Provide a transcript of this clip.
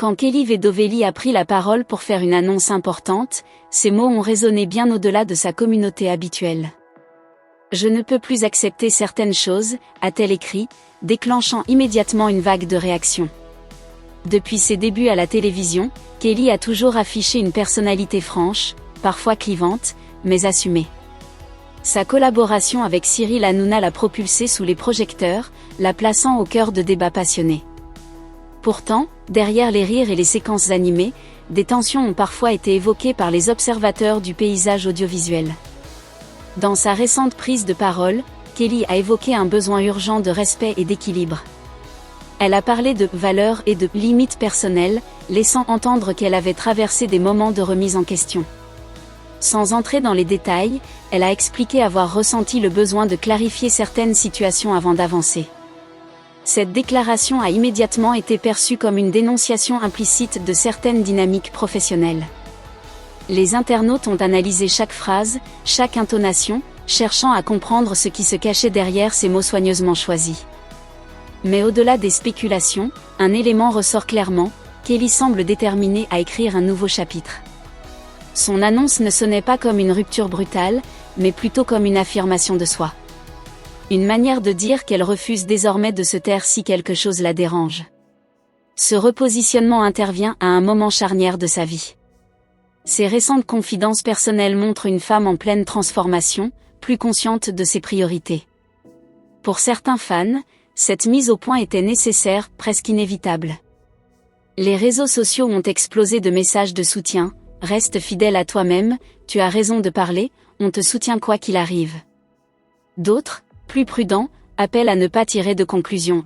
Quand Kelly Vedovelli a pris la parole pour faire une annonce importante, ses mots ont résonné bien au-delà de sa communauté habituelle. « Je ne peux plus accepter certaines choses », a-t-elle écrit, déclenchant immédiatement une vague de réactions. Depuis ses débuts à la télévision, Kelly a toujours affiché une personnalité franche, parfois clivante, mais assumée. Sa collaboration avec Cyril Hanouna l'a propulsée sous les projecteurs, la plaçant au cœur de débats passionnés. Pourtant, derrière les rires et les séquences animées, des tensions ont parfois été évoquées par les observateurs du paysage audiovisuel. Dans sa récente prise de parole, Kelly a évoqué un besoin urgent de respect et d'équilibre. Elle a parlé de valeurs et de limites personnelles, laissant entendre qu'elle avait traversé des moments de remise en question. Sans entrer dans les détails, elle a expliqué avoir ressenti le besoin de clarifier certaines situations avant d'avancer. Cette déclaration a immédiatement été perçue comme une dénonciation implicite de certaines dynamiques professionnelles. Les internautes ont analysé chaque phrase, chaque intonation, cherchant à comprendre ce qui se cachait derrière ces mots soigneusement choisis. Mais au-delà des spéculations, un élément ressort clairement, Kelly semble déterminée à écrire un nouveau chapitre. Son annonce ne sonnait pas comme une rupture brutale, mais plutôt comme une affirmation de soi. Une manière de dire qu'elle refuse désormais de se taire si quelque chose la dérange. Ce repositionnement intervient à un moment charnière de sa vie. Ses récentes confidences personnelles montrent une femme en pleine transformation, plus consciente de ses priorités. Pour certains fans, cette mise au point était nécessaire, presque inévitable. Les réseaux sociaux ont explosé de messages de soutien. Reste fidèle à toi-même, tu as raison de parler, on te soutient quoi qu'il arrive. D'autres, plus prudents, appellent à ne pas tirer de conclusions.